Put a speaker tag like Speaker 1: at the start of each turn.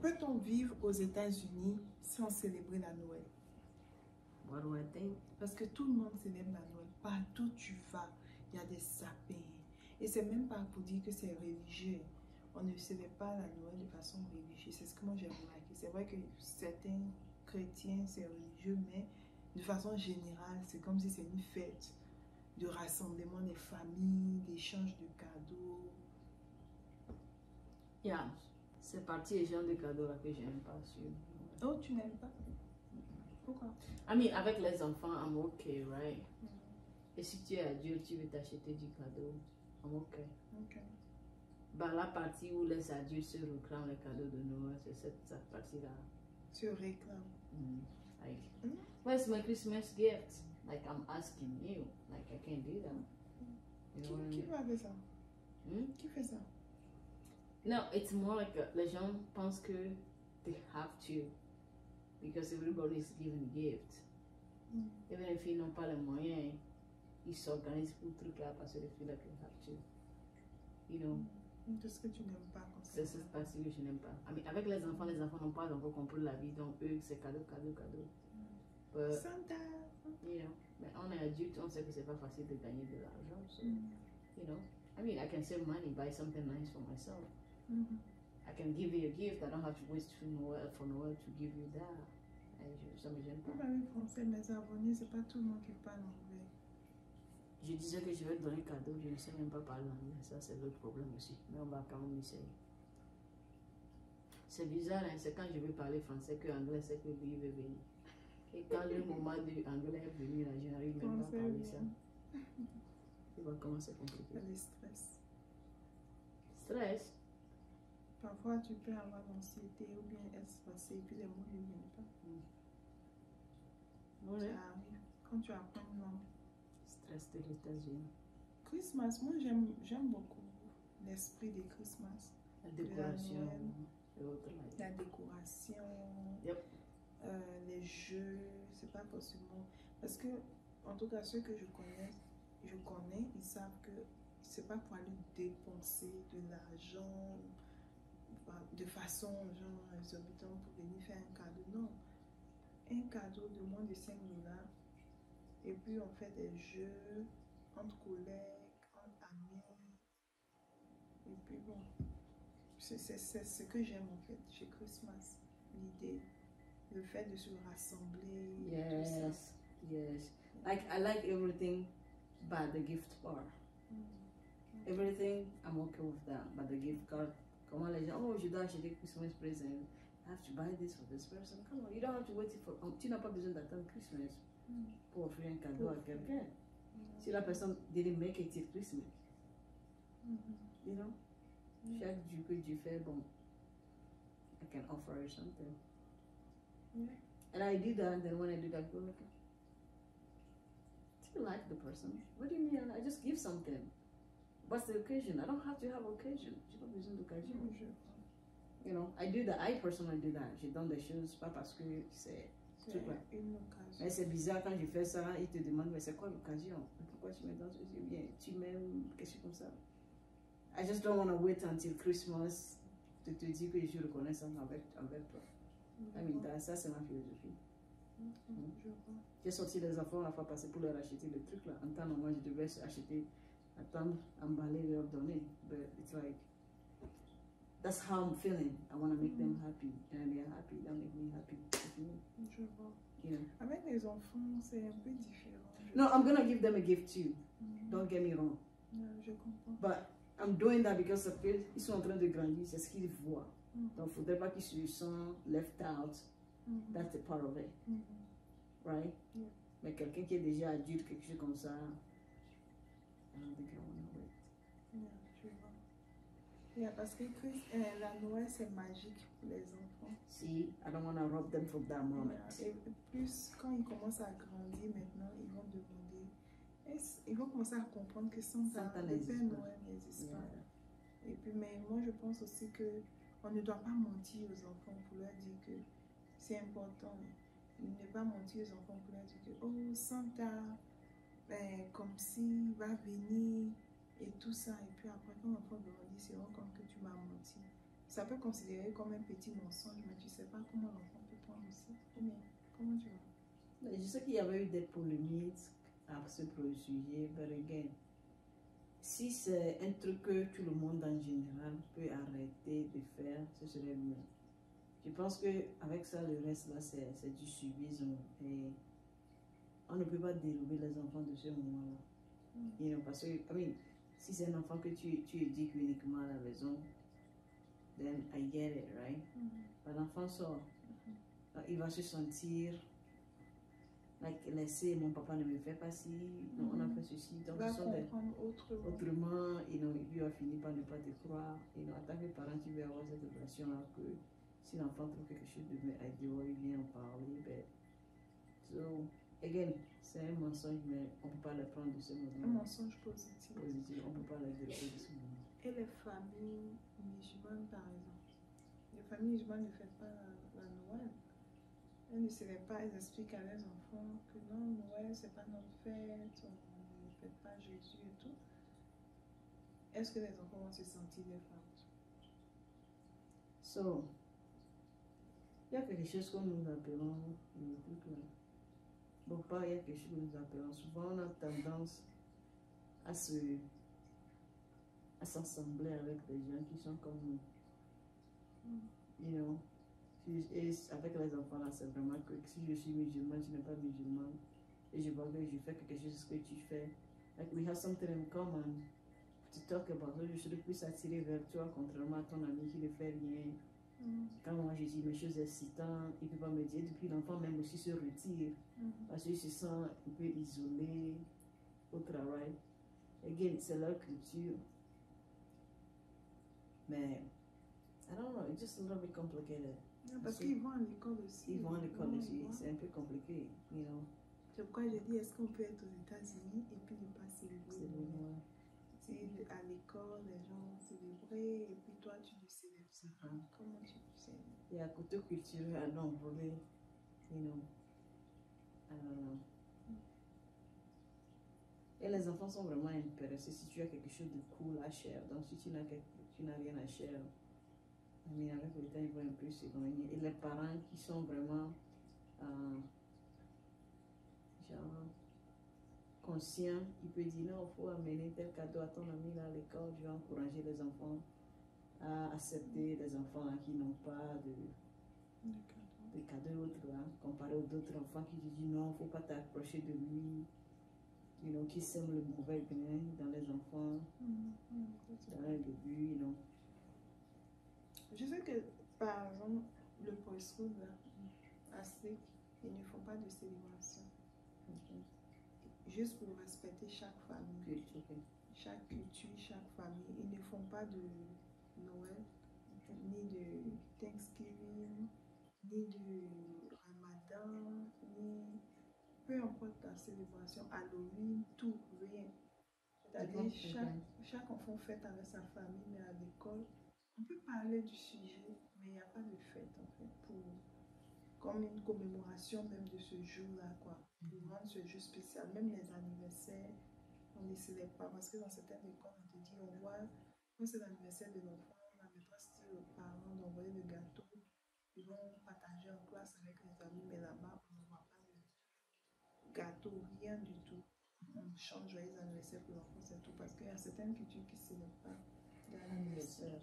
Speaker 1: peut-on vivre aux États-Unis sans célébrer la Noël?
Speaker 2: What do I think?
Speaker 1: Parce que tout le monde célèbre la Noël. Partout où tu vas, il y a des sapins. Et c'est même pas pour dire que c'est religieux. On ne célèbre pas la Noël de façon religieuse. C'est ce que moi j'ai remarqué. C'est vrai que certains chrétiens, c'est religieux, mais de façon générale, c'est comme si c'est une fête de rassemblement des familles, d'échange de cadeaux.
Speaker 2: Yeah, c'est parti les gens de cadeaux là que j'aime pas sûr.
Speaker 1: Oh, tu n'aimes pas? Pourquoi?
Speaker 2: I mean, avec les enfants, I'm okay, right?
Speaker 1: Mm.
Speaker 2: Et si tu es adulte, tu veux t'acheter du cadeau, I'm okay.
Speaker 1: Ok.
Speaker 2: Bah, la partie où les adultes se réclament les cadeaux de Noël, c'est cette partie-là.
Speaker 1: Tu réclames.
Speaker 2: Like,
Speaker 1: Mm.
Speaker 2: where's my Christmas gift? Like, I'm asking you. Like, I can't do that. You know what I
Speaker 1: Qui
Speaker 2: mean?
Speaker 1: va faire ça?
Speaker 2: Hmm?
Speaker 1: Qui fait ça?
Speaker 2: No, it's more like les gens pensent que they have to. Because everybody is giving gifts.
Speaker 1: Mm.
Speaker 2: Even if ils n'ont pas les moyens, ils s'organisent pour le truc là parce que they feel like they have to. You know?
Speaker 1: Tout ce que tu n'aimes pas.
Speaker 2: C'est cette partie que je n'aime pas. I mean, avec les enfants n'ont pas encore compris la vie, donc eux, c'est cadeau, cadeau, cadeau. But,
Speaker 1: Santa!
Speaker 2: you know, mais on est adulte, on sait que c'est pas facile de gagner de l'argent. So, you know, I mean, I can save money, buy something nice for myself. I can give you a gift, I don't have to wait for Noël to give you that. Ça me gêne
Speaker 1: Vous
Speaker 2: pas.
Speaker 1: parlez français, mes abonnés, c'est pas tout le monde qui parle anglais.
Speaker 2: Je disais que je vais te donner un cadeau, je ne sais même pas parler anglais, ça c'est l'autre problème aussi, mais on va quand même essayer. C'est bizarre, hein? C'est quand je veux parler français que anglais, c'est que lui veut venir. Et quand le moment de anglais est venu, là, je n'arrive même pas à parler ça. Tu vois comment c'est compliqué.
Speaker 1: Il y a des stress.
Speaker 2: Stress?
Speaker 1: Parfois, tu peux avoir l'anxiété ou bien être stressé et puis les mots ne viennent pas.
Speaker 2: Ouais.
Speaker 1: Ça arrive. Quand tu apprends une langue.
Speaker 2: Stress de États-Unis.
Speaker 1: Christmas, moi j'aime beaucoup l'esprit de Christmas.
Speaker 2: La décoration.
Speaker 1: De la Noël,
Speaker 2: et autres, là.
Speaker 1: la décoration,
Speaker 2: Yep.
Speaker 1: les jeux, c'est pas forcément. Parce que, en tout cas, ceux que je connais, ils savent que c'est pas pour aller dépenser de l'argent de façon genre exorbitante pour venir faire un cadeau. Non. Un cadeau de moins de 5 $. Et puis on fait des jeux entre collègues, entre amis. Et puis bon, c'est ce que j'aime en fait chez Christmas. L'idée, le fait de se rassembler. Tout ça.
Speaker 2: Yes, yes. Like, I like everything but the gift part. Everything, I'm okay with that. But the gift card, comment les gens, oh, je dois acheter Christmas present. I have to buy this for this person. Come on, you don't have to wait for. Tu n'as pas besoin d'attendre Christmas pour offrir un cadeau à quelqu'un. Si la personne didn't make it till Christmas, you know, chaque jour que tu fais, bon, I can offer her something. And I do that, and then when I do that, I go, okay, do you like the person? What do you mean? I just give something. What's the occasion? I don't have to have occasion. J'ai pas besoin d'occasion. You know, I do that. I personally do that. Je donne des choses, pas parce que c'est
Speaker 1: une occasion.
Speaker 2: Mais c'est bizarre quand je fais ça, ils te demandent, mais c'est quoi l'occasion? Pourquoi tu me donnes ceci? Ou bien tu m'aimes, quelque chose comme ça. I just don't want to wait until Christmas de te dire que je reconnais ça avec toi. I mean, ça c'est ma philosophie. J'ai sorti les enfants la fois passée pour leur acheter le truc là. En temps normal, je devais acheter, attendre, emballer, leur donner. But it's like, that's how I'm feeling. I want to make them happy. And they're happy. That make me happy.
Speaker 1: Je vois.
Speaker 2: Yeah.
Speaker 1: Avec les enfants, c'est un peu différent.
Speaker 2: No, I'm gonna give them a gift too. Don't get me wrong.
Speaker 1: Je comprends.
Speaker 2: But I'm doing that because ils sont en train de grandir, c'est ce qu'ils voient. Donc, il ne faudrait pas qu'ils se sentent left out. That's a part of it. Right?
Speaker 1: Yeah.
Speaker 2: Mais quelqu'un qui est déjà adulte, quelque chose comme ça, I don't think I want to wait.
Speaker 1: Je vois. Yeah, parce que la Noël, c'est magique pour les enfants.
Speaker 2: See, I don't want to rob them from that moment.
Speaker 1: Et plus, quand ils commencent à grandir maintenant, ils vont demander, ils vont commencer à comprendre que Santa, le Père Noël n'existe pas. Et puis, mais moi, je pense aussi que on ne doit pas mentir aux enfants pour leur dire que c'est important. Ne pas mentir aux enfants pour leur dire que, oh, Santa, comme si, va venir et tout ça. Et puis après, quand l'enfant grandit, il se rend compte que tu m'as menti. ça peut considérer comme un petit mensonge, mais tu ne sais pas comment l'enfant peut prendre aussi. Mais comment tu vois?
Speaker 2: Je sais qu'il y avait eu des polémiques à ce sujet, mais again, si c'est un truc que tout le monde en général peut arrêter de faire, ce serait mieux. Je pense qu'avec ça, le reste là, c'est du suivisme. Et on ne peut pas dérober les enfants de ce moment-là. Parce que, si c'est un enfant que tu éduques uniquement à la maison, then I get it, right? L'enfant sort, il va se sentir laissé, mon papa ne me fait pas ci, non, on a fait ceci, donc
Speaker 1: va
Speaker 2: ce sont des...
Speaker 1: autrement,
Speaker 2: il va finir par ne pas te croire. En tant que parent, tu veux avoir cette relation-là que si l'enfant trouve quelque chose de idiot, il vient en parler, ben, so, again, c'est un mensonge, mais on ne peut pas le prendre de ce moment.
Speaker 1: Un mensonge positif.
Speaker 2: On ne peut pas le développer de ce moment.
Speaker 1: Et les familles musulmanes, par exemple. Les familles musulmanes ne font pas la Noël. Elles ne savaient pas, elles expliquent à leurs enfants que non, Noël, c'est pas notre fête, on ne fête pas Jésus et tout. Est-ce que les enfants vont se sentir des femmes?
Speaker 2: So, il y a quelque chose que nous appelons le truc là. Bon, pas il y a quelque chose que nous appelons. Souvent, on a tendance à s'assembler avec des gens qui sont comme nous. Et avec les enfants là, c'est vraiment que si je suis musulman, tu n'es pas musulman, et je vois que je fais quelque chose que tu fais. Like we have something in common to talk about. So je serais plus attiré vers toi, contrairement à ton ami qui ne fait rien. Quand moi je dis mes choses excitantes, il ne peut pas me dire. Depuis l'enfant même aussi se retire parce qu'il se sent un peu isolé au travail. Again, c'est leur culture. Mais I don't know, it's just a little bit complicated.
Speaker 1: Parce qu'ils vont à l'école aussi.
Speaker 2: Ils vont à l'école aussi, c'est un peu compliqué,
Speaker 1: C'est pourquoi je dis, est-ce qu'on peut être aux États-Unis et puis ne pas célébrer? Si à l'école, les gens célébraient et puis toi, tu ne célèbres pas. Comment tu célèbres?
Speaker 2: Il y a un côté culturel à l'envoler, I don't know. Et les enfants sont vraiment intéressés si tu as quelque chose de cool à share. Donc si tu n'as rien à share, avec le temps, ils vont un peu s'éloigner. Et les parents qui sont vraiment conscients, ils peuvent dire non, il faut amener tel cadeau à ton ami là à l'école. Je vais encourager les enfants à accepter les enfants là, qui n'ont pas de cadeaux autres là, comparé aux autres enfants qui disent non, il ne faut pas t'approcher de lui. Qui sèment le mauvais grain dans les enfants, dans le début,
Speaker 1: Je sais que, par exemple, le preschool, ils ne font pas de célébration. Juste pour respecter chaque famille, chaque culture, chaque famille. Ils ne font pas de Noël, ni de Thanksgiving, ni de Ramadan, ni peu importe la célébration, Halloween, tout, rien. C'est-à-dire chaque enfant fête avec sa famille, mais à l'école, on peut parler du sujet, mais il n'y a pas de fête en fait, comme une commémoration même de ce jour-là, quoi, pour rendre ce jour spécial. Même les anniversaires, on ne célèbre pas, parce que dans certaines écoles, on te dit, on voit, quand c'est l'anniversaire de l'enfant, la maîtresse dit aux parents d'envoyer le gâteau, ils vont partager en classe avec les amis, mais là-bas, on ne voit pas de gâteau, rien du tout. On chante joyeux anniversaire pour l'enfant, c'est tout, parce qu'il y a certaines cultures qui ne célèbrent pas l'anniversaire.